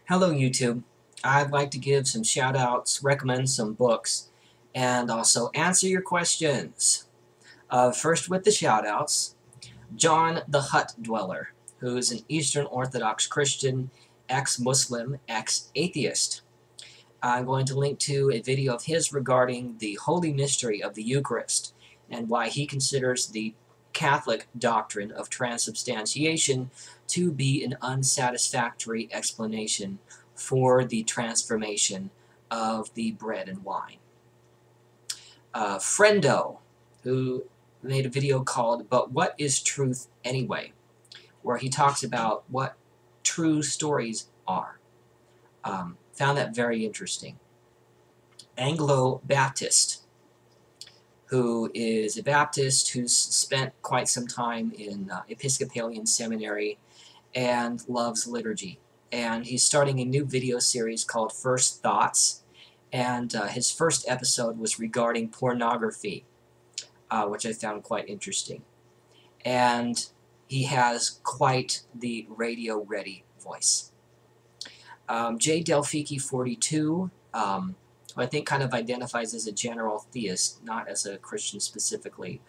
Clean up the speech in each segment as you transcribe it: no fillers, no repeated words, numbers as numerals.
Hello YouTube. I'd like to give some shout outs, recommend some books, and also answer your questions. First with the shout outs, John the Hut Dweller, who is an Eastern Orthodox Christian, ex-Muslim, ex-atheist. I'm going to link to a video of his regarding the holy mystery of the Eucharist and why he considers the Catholic doctrine of transubstantiation to be an unsatisfactory explanation for the transformation of the bread and wine. Friendo, who made a video called But What is Truth Anyway?, where he talks about what true stories are. Found that very interesting. Anglo-Baptist, who is a Baptist who's spent quite some time in Episcopalian seminary and loves liturgy. And he's starting a new video series called First Thoughts, and his first episode was regarding pornography, which I found quite interesting. And he has quite the radio-ready voice. J. Delphiki 42, who I think kind of identifies as a general theist, not as a Christian specifically.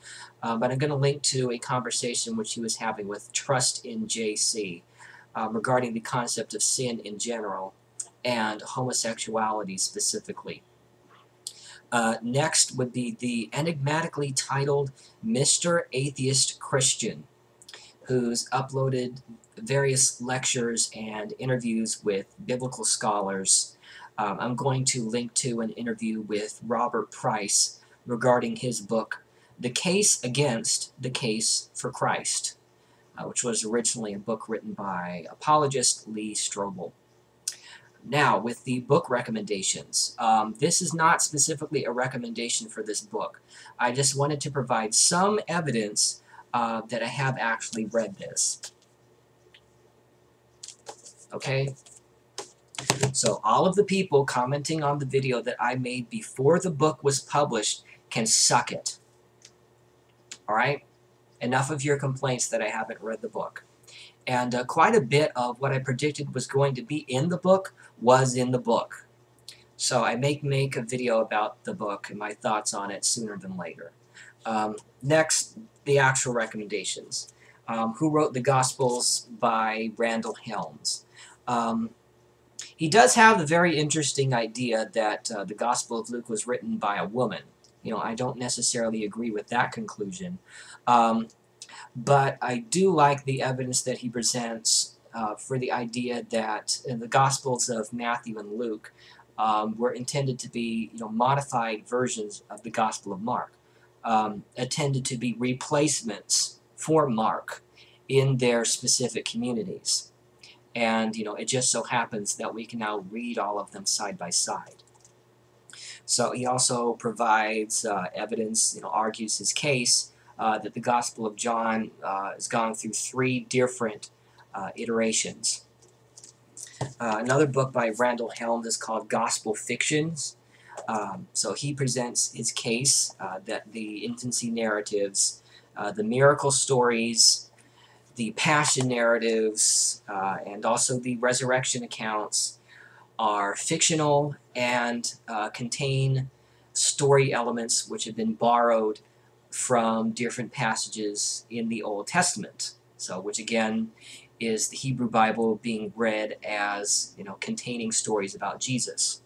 But I'm going to link to a conversation which he was having with Trust in JC regarding the concept of sin in general and homosexuality specifically. Next would be the enigmatically titled Mr. Atheist Christian, who's uploaded various lectures and interviews with biblical scholars. I'm going to link to an interview with Robert Price regarding his book, The Case Against the Case for Christ, which was originally a book written by apologist Lee Strobel. Now, with the book recommendations, this is not specifically a recommendation for this book. I just wanted to provide some evidence that I have actually read this. Okay? So all of the people commenting on the video that I made before the book was published can suck it. Alright? Enough of your complaints that I haven't read the book. And quite a bit of what I predicted was going to be in the book was in the book. So I may make a video about the book and my thoughts on it sooner than later. Next, the actual recommendations. Who wrote the Gospels by Randall Helms? He does have the very interesting idea that the Gospel of Luke was written by a woman. You know, I don't necessarily agree with that conclusion. But I do like the evidence that he presents for the idea that the Gospels of Matthew and Luke were intended to be, modified versions of the Gospel of Mark, intended to be replacements for Mark in their specific communities. And, it just so happens that we can now read all of them side by side. So he also provides evidence, argues his case that the Gospel of John has gone through 3 different iterations. Another book by Randall Helms is called Gospel Fictions. So he presents his case that the infancy narratives, the miracle stories, the passion narratives, and also the resurrection accounts are fictional and contain story elements which have been borrowed from different passages in the Old Testament. So, which again is the Hebrew Bible being read as, containing stories about Jesus.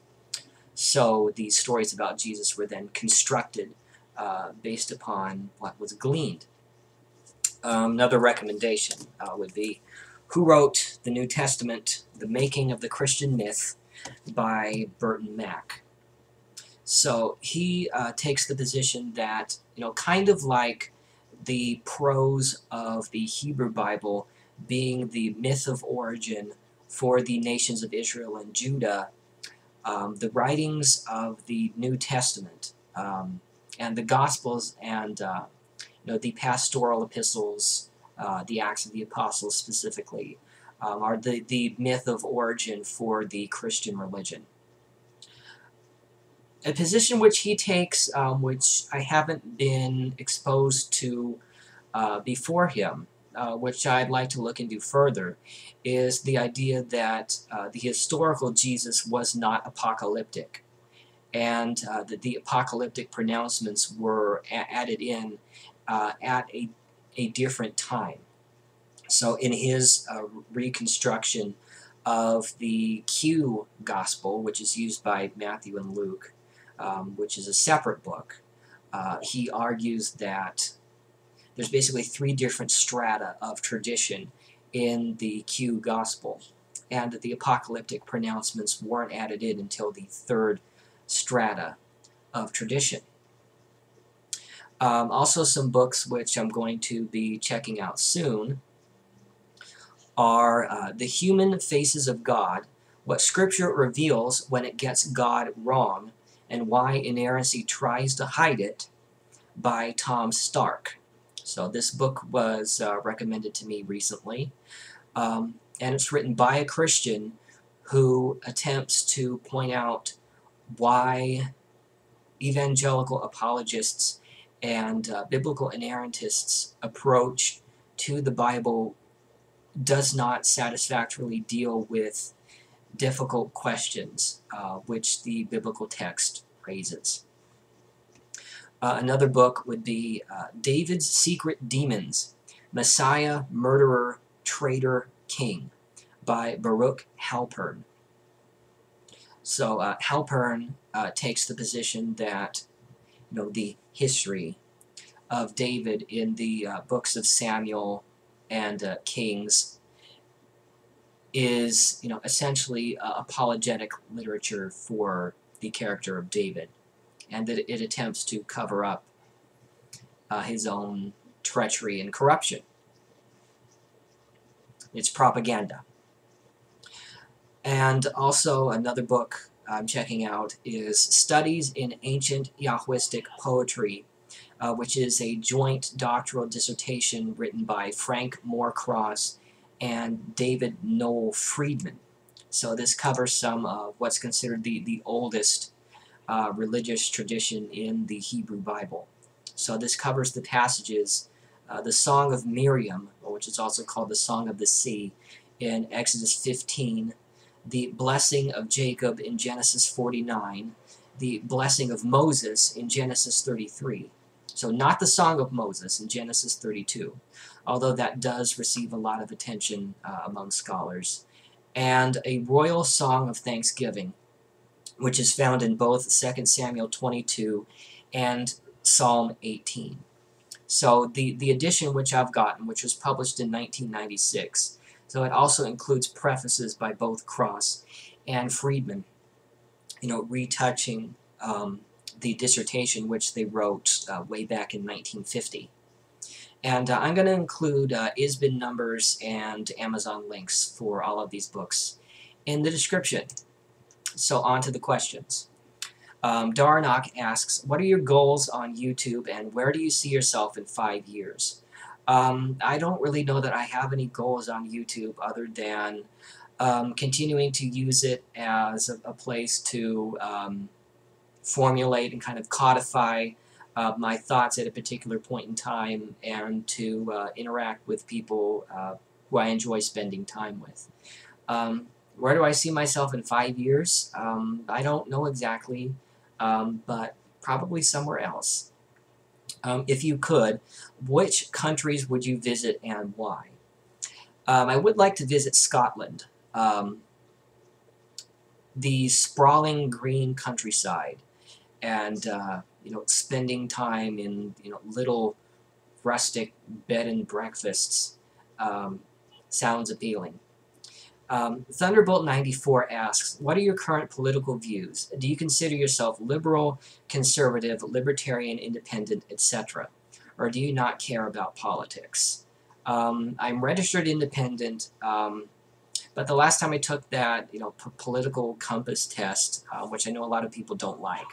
So these stories about Jesus were then constructed based upon what was gleaned. Another recommendation would be Who Wrote the New Testament? The Making of the Christian Myth by Burton Mack. So he takes the position that, kind of like the prose of the Hebrew Bible being the myth of origin for the nations of Israel and Judah, the writings of the New Testament and the Gospels and the pastoral epistles, the Acts of the Apostles specifically, are the myth of origin for the Christian religion. A position which he takes, which I haven't been exposed to before him, which I'd like to look into further, is the idea that the historical Jesus was not apocalyptic, and that the apocalyptic pronouncements were added in at a different time. So in his reconstruction of the Q Gospel, which is used by Matthew and Luke, which is a separate book, he argues that there's basically 3 different strata of tradition in the Q Gospel, and that the apocalyptic pronouncements weren't added in until the 3rd strata of tradition. Also, some books which I'm going to be checking out soon are The Human Faces of God, What Scripture Reveals When It Gets God Wrong, and Why Inerrancy Tries to Hide It, by Tom Stark. So this book was recommended to me recently, and it's written by a Christian who attempts to point out why evangelical apologists and biblical inerrantists' approach to the Bible does not satisfactorily deal with difficult questions which the biblical text raises. Another book would be David's Secret Demons, Messiah, Murderer, Traitor, King, by Baruch Halpern. So Halpern takes the position that the history of David in the books of Samuel and Kings is essentially apologetic literature for the character of David, and that it attempts to cover up his own treachery and corruption. It's propaganda. And also another book I'm checking out is Studies in Ancient Yahwistic Poetry, which is a joint doctoral dissertation written by Frank Moorcross and David Noel Friedman. So this covers some of what's considered the oldest religious tradition in the Hebrew Bible. So this covers the passages, the Song of Miriam, which is also called the Song of the Sea, in Exodus 15, the blessing of Jacob in Genesis 49, the blessing of Moses in Genesis 33. So not the Song of Moses in Genesis 32, although that does receive a lot of attention among scholars, and a royal song of thanksgiving, which is found in both 2 Samuel 22 and Psalm 18. So the edition which I've gotten, which was published in 1996, so it also includes prefaces by both Cross and Friedman, retouching the dissertation which they wrote way back in 1950. And I'm going to include ISBN numbers and Amazon links for all of these books in the description. So on to the questions. Darnock asks, what are your goals on YouTube and where do you see yourself in 5 years? I don't really know that I have any goals on YouTube other than continuing to use it as a place to formulate and kind of codify my thoughts at a particular point in time, and to interact with people who I enjoy spending time with. Where do I see myself in 5 years? I don't know exactly, but probably somewhere else. If you could, which countries would you visit and why? I would like to visit Scotland. The sprawling green countryside, and spending time in little rustic bed and breakfasts sounds appealing. Thunderbolt 94 asks, what are your current political views? Do you consider yourself liberal, conservative, libertarian, independent, etc.? Or do you not care about politics? I'm registered independent, but the last time I took that political compass test, which I know a lot of people don't like,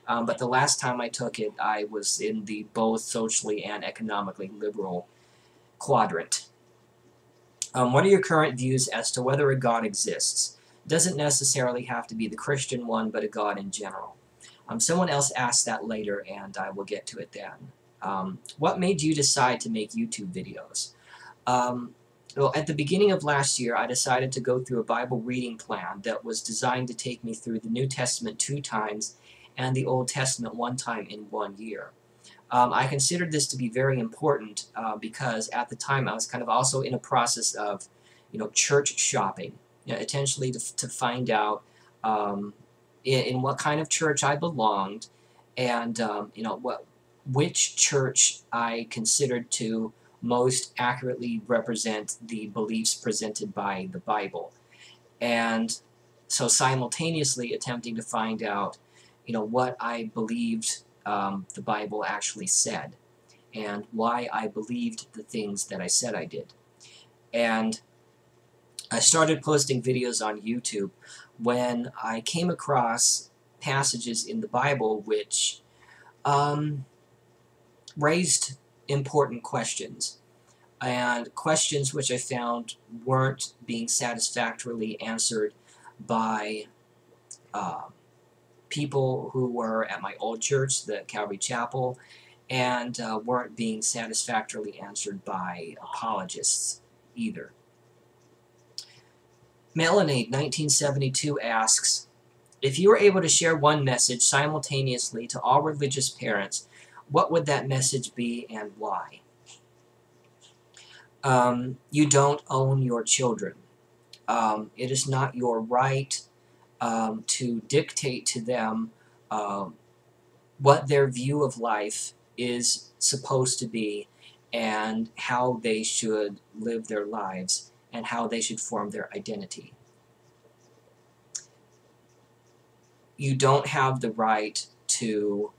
but the last time I took it, I was in the both socially and economically liberal quadrant. What are your current views as to whether a God exists? Doesn't necessarily have to be the Christian one, but a God in general. Someone else asked that later, and I will get to it then. What made you decide to make YouTube videos? Well, at the beginning of last year, I decided to go through a Bible reading plan that was designed to take me through the New Testament 2 times and the Old Testament 1 time in 1 year. I considered this to be very important because at the time I was kind of also in a process of, church shopping, intentionally to find out in what kind of church I belonged, and which church I considered to most accurately represent the beliefs presented by the Bible. And so simultaneously attempting to find out, what I believed the Bible actually said and why I believed the things that I said I did. And I started posting videos on YouTube when I came across passages in the Bible which raised important questions, and questions which I found weren't being satisfactorily answered by people who were at my old church, the Calvary Chapel, and weren't being satisfactorily answered by apologists either. Melanie, 1972, asks, if you were able to share one message simultaneously to all religious parents, what would that message be and why? You don't own your children. It is not your right to dictate to them what their view of life is supposed to be and how they should live their lives and how they should form their identity. You don't have the right to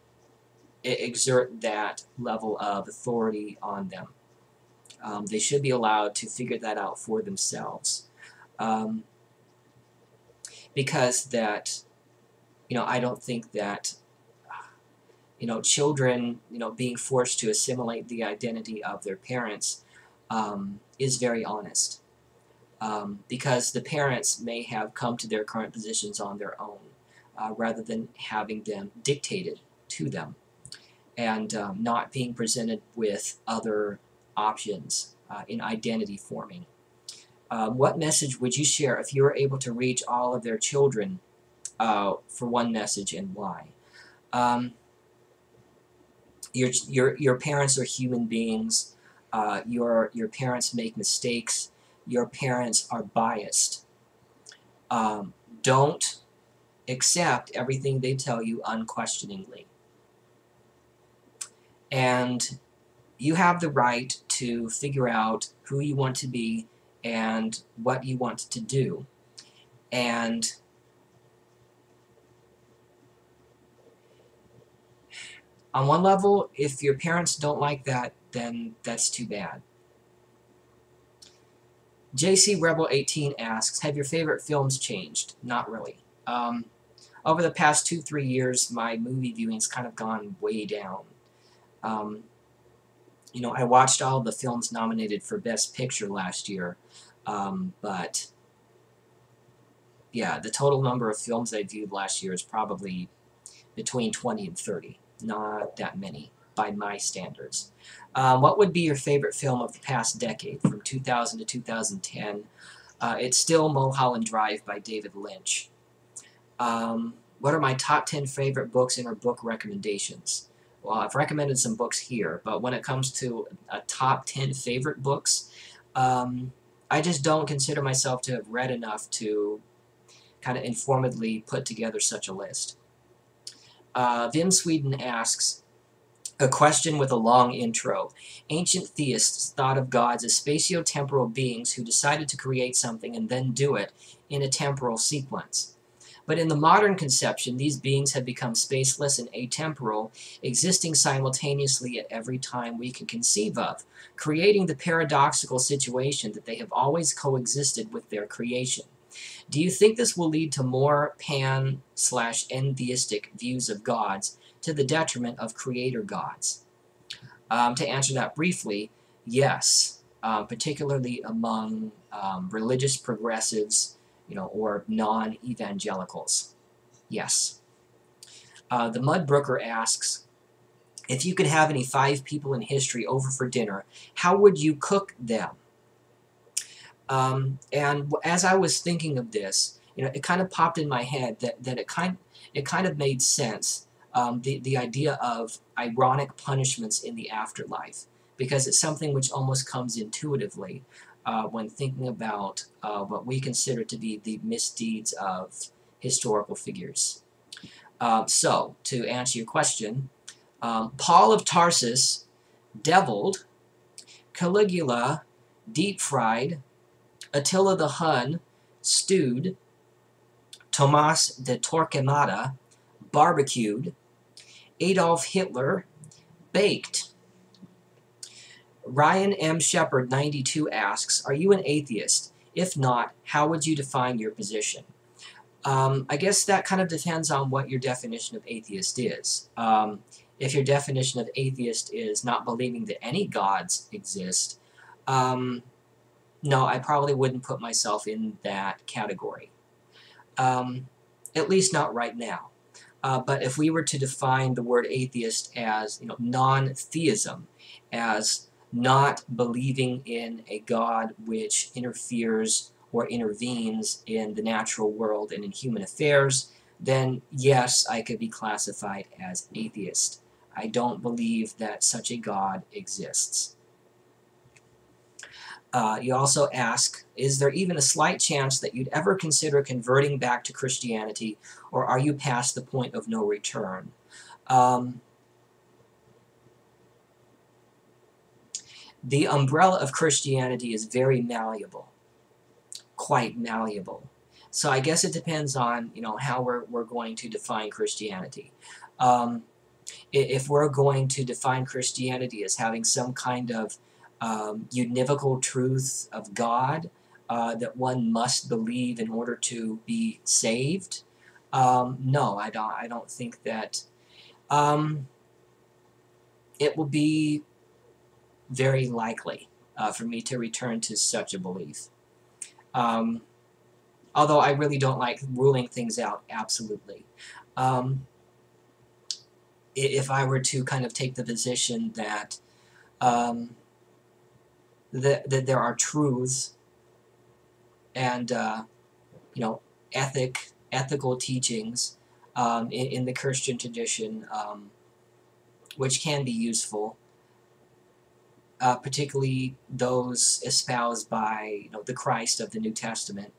exert that level of authority on them. They should be allowed to figure that out for themselves. Because that, I don't think that, children, being forced to assimilate the identity of their parents is very honest. Because the parents may have come to their current positions on their own, rather than having them dictated to them, and not being presented with other options in identity forming. What message would you share if you were able to reach all of their children for one message, and why? Your parents are human beings. Your parents make mistakes. Your parents are biased. Don't accept everything they tell you unquestioningly. And you have the right to figure out who you want to be and what you want to do. And on one level, if your parents don't like that, then that's too bad. JC Rebel 18 asks, have your favorite films changed? Not really. Over the past 2-3 years, my movie viewing's kind of gone way down. I watched all the films nominated for Best Picture last year, but yeah, the total number of films I viewed last year is probably between 20 and 30. Not that many by my standards. What would be your favorite film of the past decade, from 2000 to 2010? It's still Mulholland Drive by David Lynch. What are my top 10 favorite books and or book recommendations? Well, I've recommended some books here, but when it comes to a top 10 favorite books, I just don't consider myself to have read enough to kind of informedly put together such a list. Vim Sweden asks, a question with a long intro. Ancient theists thought of gods as spatio-temporal beings who decided to create something and then do it in a temporal sequence. But in the modern conception, these beings have become spaceless and atemporal, existing simultaneously at every time we can conceive of, creating the paradoxical situation that they have always coexisted with their creation. Do you think this will lead to more pan/entheistic views of gods to the detriment of creator gods? To answer that briefly, yes, particularly among religious progressives, or non-evangelicals. Yes. The Mudbrooker asks, if you could have any 5 people in history over for dinner, how would you cook them? And as I was thinking of this, it kind of popped in my head that it kind of made sense. The idea of ironic punishments in the afterlife, because it's something which almost comes intuitively when thinking about what we consider to be the misdeeds of historical figures. So, to answer your question, Paul of Tarsus, deviled; Caligula, deep-fried; Attila the Hun, stewed; Tomas de Torquemada, barbecued; Adolf Hitler, baked. Ryan M. Shepard, 92, asks, are you an atheist? If not, how would you define your position? I guess that kind of depends on what your definition of atheist is. If your definition of atheist is not believing that any gods exist, no, I probably wouldn't put myself in that category. At least not right now. But if we were to define the word atheist as non-theism, as not believing in a God which interferes or intervenes in the natural world and in human affairs, then yes, I could be classified as atheist. I don't believe that such a God exists. You also ask, is there even a slight chance that you'd ever consider converting back to Christianity, or are you past the point of no return? The umbrella of Christianity is very malleable, quite malleable. So I guess it depends on how we're going to define Christianity. If we're going to define Christianity as having some kind of univocal truth of God that one must believe in order to be saved, no, I don't think that it will be very likely for me to return to such a belief. Although I really don't like ruling things out absolutely. If I were to kind of take the position that that there are truths and ethical teachings in the Christian tradition which can be useful, particularly those espoused by the Christ of the New Testament.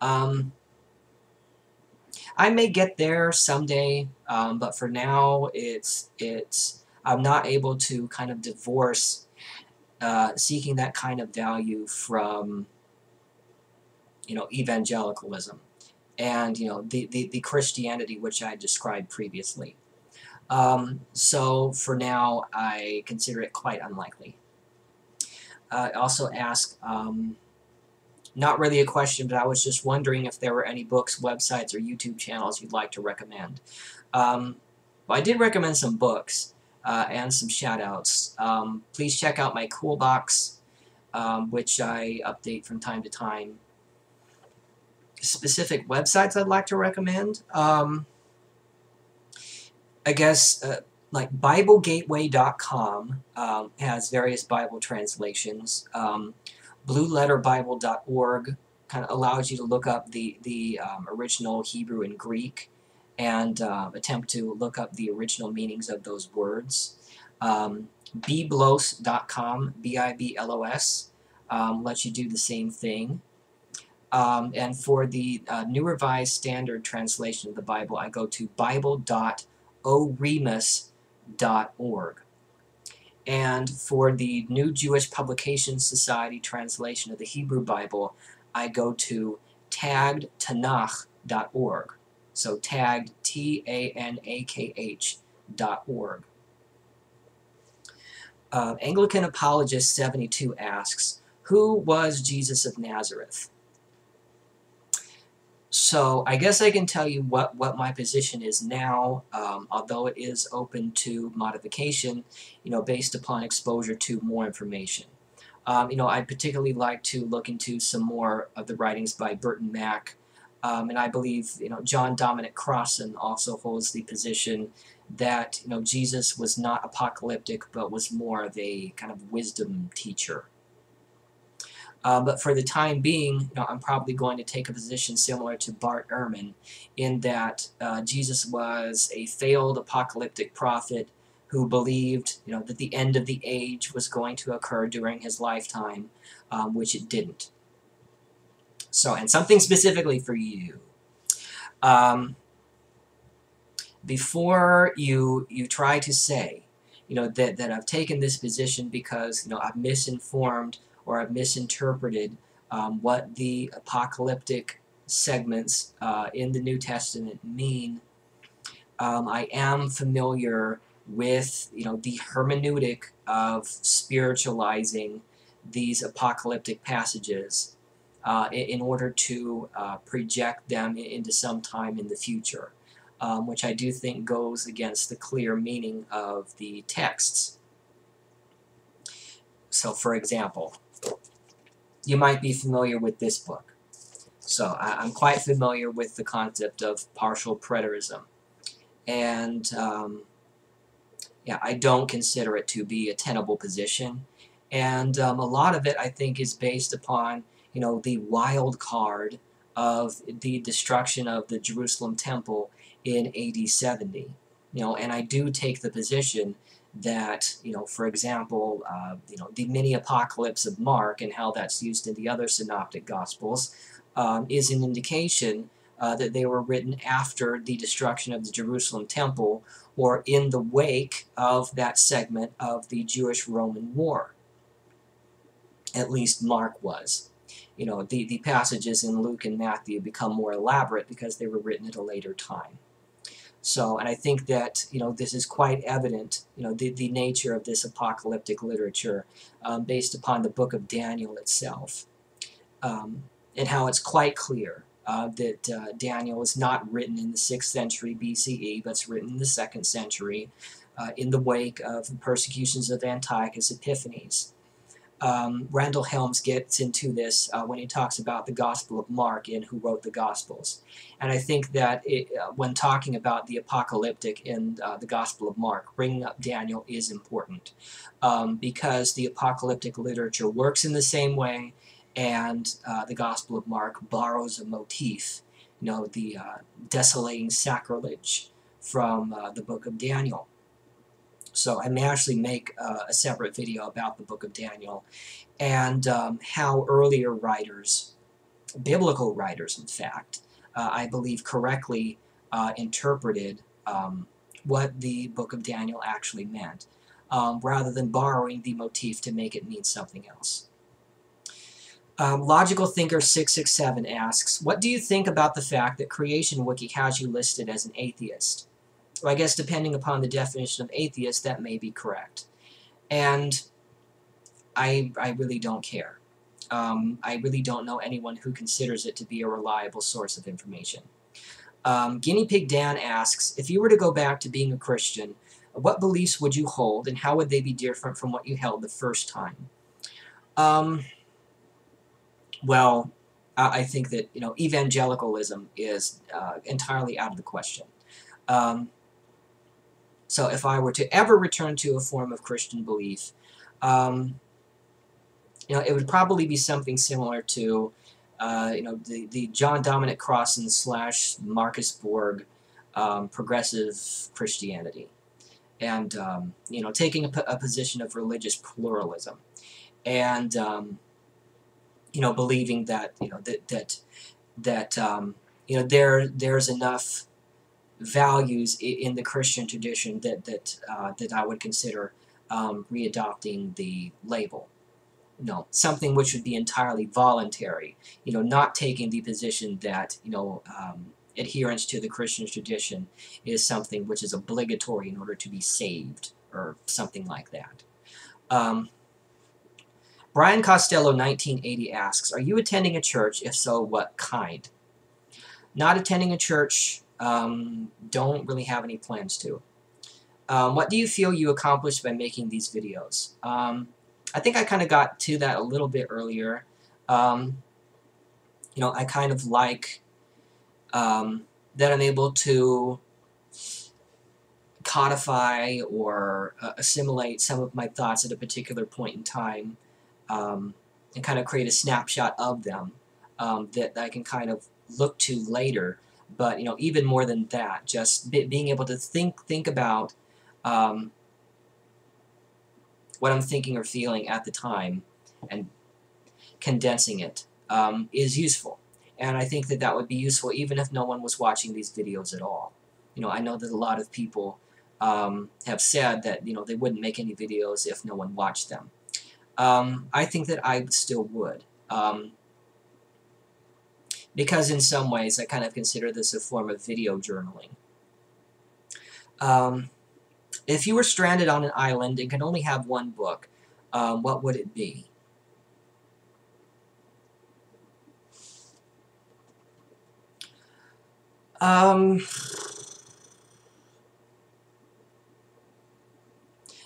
I may get there someday, but for now, I'm not able to kind of divorce seeking that kind of value from evangelicalism and the Christianity which I described previously. So for now, I consider it quite unlikely. Also ask, not really a question, but I was just wondering if there were any books, websites, or YouTube channels you'd like to recommend. Well, I did recommend some books and some shoutouts. Please check out my Cool Box, which I update from time to time. Specific websites I'd like to recommend. I guess like BibleGateway.com has various Bible translations. BlueLetterBible.org kind of allows you to look up the original Hebrew and Greek and attempt to look up the original meanings of those words. Biblos.com, B-I-B-L-O-S, lets you do the same thing. And for the New Revised Standard Translation of the Bible, I go to Bible.oremus.org. And for the New Jewish Publication Society translation of the Hebrew Bible, I go to taggedtanakh.org. So tagged, T-A-N-A-K-H.org. Anglican Apologist 72 asks, who was Jesus of Nazareth? So I guess I can tell you what my position is now, although it is open to modification, based upon exposure to more information. I'd particularly like to look into some more of the writings by Burton Mack, and I believe, John Dominic Crossan also holds the position that, Jesus was not apocalyptic, but was more of a kind of wisdom teacher. But for the time being, I'm probably going to take a position similar to Bart Ehrman, in that Jesus was a failed apocalyptic prophet who believed, that the end of the age was going to occur during his lifetime, which it didn't. So, and something specifically for you. Before you try to say, that I've taken this position because, I've misinformed or I've misinterpreted what the apocalyptic segments in the New Testament mean, I am familiar with, the hermeneutic of spiritualizing these apocalyptic passages in order to project them into some time in the future, which I do think goes against the clear meaning of the texts. So, for example, you might be familiar with this book. So, I'm quite familiar with the concept of partial preterism. And, yeah, I don't consider it to be a tenable position. And a lot of it, I think, is based upon, the wild card of the destruction of the Jerusalem temple in AD 70. And I do take the position that, for example, the mini-apocalypse of Mark and how that's used in the other synoptic gospels is an indication that they were written after the destruction of the Jerusalem temple, or in the wake of that segment of the Jewish-Roman War. At least Mark was. The passages in Luke and Matthew become more elaborate because they were written at a later time. So, and I think that, this is quite evident, the nature of this apocalyptic literature based upon the book of Daniel itself, and how it's quite clear that Daniel is not written in the 6th century BCE, but it's written in the 2nd century in the wake of the persecutions of Antiochus Epiphanes. Randall Helms gets into this when he talks about the Gospel of Mark in Who Wrote the Gospels. And I think that when talking about the apocalyptic in the Gospel of Mark, bringing up Daniel is important because the apocalyptic literature works in the same way, and the Gospel of Mark borrows a motif, the desolating sacrilege from the book of Daniel. So I may actually make a separate video about the book of Daniel and how earlier writers, biblical writers in fact, I believe correctly interpreted what the book of Daniel actually meant, rather than borrowing the motif to make it mean something else. Logical Thinker 667 asks, what do you think about the fact that Creation Wiki has you listed as an atheist? Well, I guess depending upon the definition of atheist, that may be correct. And I really don't care. I really don't know anyone who considers it to be a reliable source of information. Guinea Pig Dan asks, if you were to go back to being a Christian, what beliefs would you hold, and how would they be different from what you held the first time? Well, I think that, evangelicalism is entirely out of the question. So if I were to ever return to a form of Christian belief, it would probably be something similar to, the John Dominic Crossan / Marcus Borg progressive Christianity, and taking a position of religious pluralism, and believing that there's enough values in the Christian tradition that I would consider readopting the label. Something which would be entirely voluntary. Not taking the position that adherence to the Christian tradition is something which is obligatory in order to be saved, or something like that. Brian Costello 1980 asks, are you attending a church? If so, what kind? Not attending a church. Don't really have any plans to. What do you feel you accomplished by making these videos? I think I kind of got to that a little bit earlier. I kind of like that I'm able to codify or assimilate some of my thoughts at a particular point in time and kind of create a snapshot of them that I can kind of look to later. But even more than that, just being able to think about what I'm thinking or feeling at the time and condensing it is useful. And I think that that would be useful even if no one was watching these videos at all. I know that a lot of people have said that they wouldn't make any videos if no one watched them. I think that I still would. Because in some ways I kind of consider this a form of video journaling. If you were stranded on an island and could only have one book, what would it be?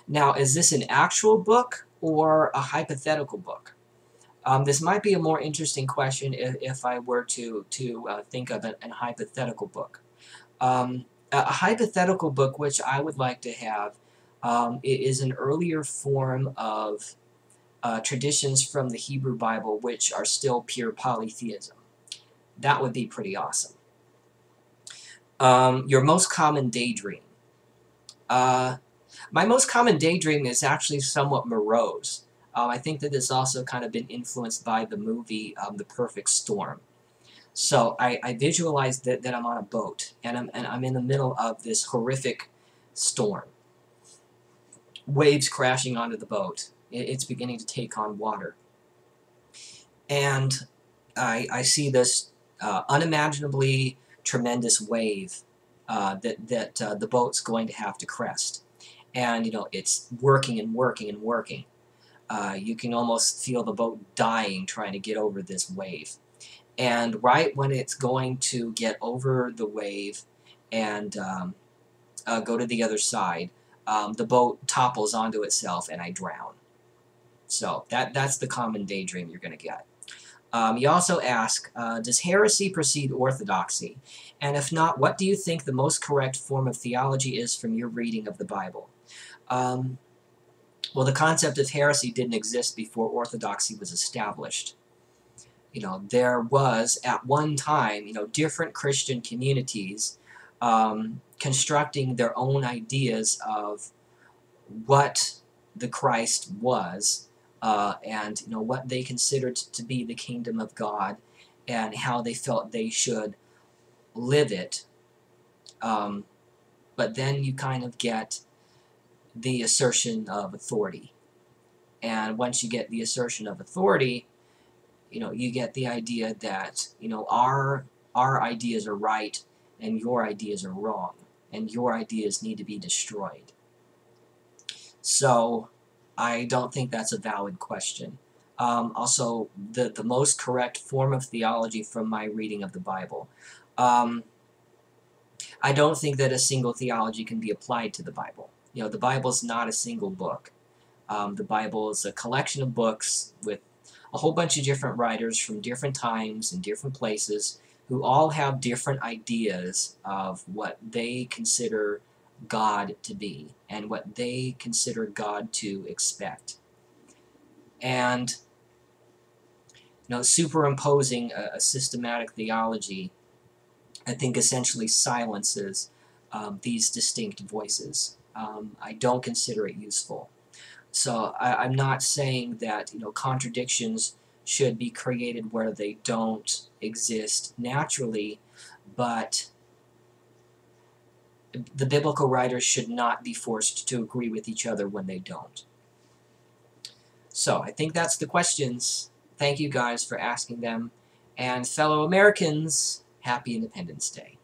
Now, is this an actual book or a hypothetical book? This might be a more interesting question if I were to think of a hypothetical book. A hypothetical book which I would like to have is an earlier form of traditions from the Hebrew Bible which are still pure polytheism. That would be pretty awesome. Your most common daydream. My most common daydream is actually somewhat morose. I think that it's also kind of been influenced by the movie The Perfect Storm. So I visualize that I'm on a boat and I'm in the middle of this horrific storm. Waves crashing onto the boat. It's beginning to take on water. And I see this unimaginably tremendous wave that the boat's going to have to crest. And it's working and working and working. You can almost feel the boat dying trying to get over this wave. And right when it's going to get over the wave and go to the other side, the boat topples onto itself and I drown. So that's the common daydream you're going to get. You also ask, does heresy precede orthodoxy? And if not, what do you think the most correct form of theology is from your reading of the Bible? Well, the concept of heresy didn't exist before orthodoxy was established. There was, at one time, different Christian communities constructing their own ideas of what the Christ was, and what they considered to be the kingdom of God, and how they felt they should live it. But then you kind of get the assertion of authority, and once you get the assertion of authority, you get the idea that our ideas are right and your ideas are wrong, and your ideas need to be destroyed. So I don't think that's a valid question. Also, the most correct form of theology from my reading of the Bible. I don't think that a single theology can be applied to the Bible. The Bible's not a single book. The Bible is a collection of books with a whole bunch of different writers from different times and different places who all have different ideas of what they consider God to be and what they consider God to expect. And superimposing a systematic theology, I think, essentially silences these distinct voices. I don't consider it useful. So I'm not saying that contradictions should be created where they don't exist naturally, but the biblical writers should not be forced to agree with each other when they don't. So I think that's the questions. Thank you guys for asking them. And fellow Americans, happy Independence Day.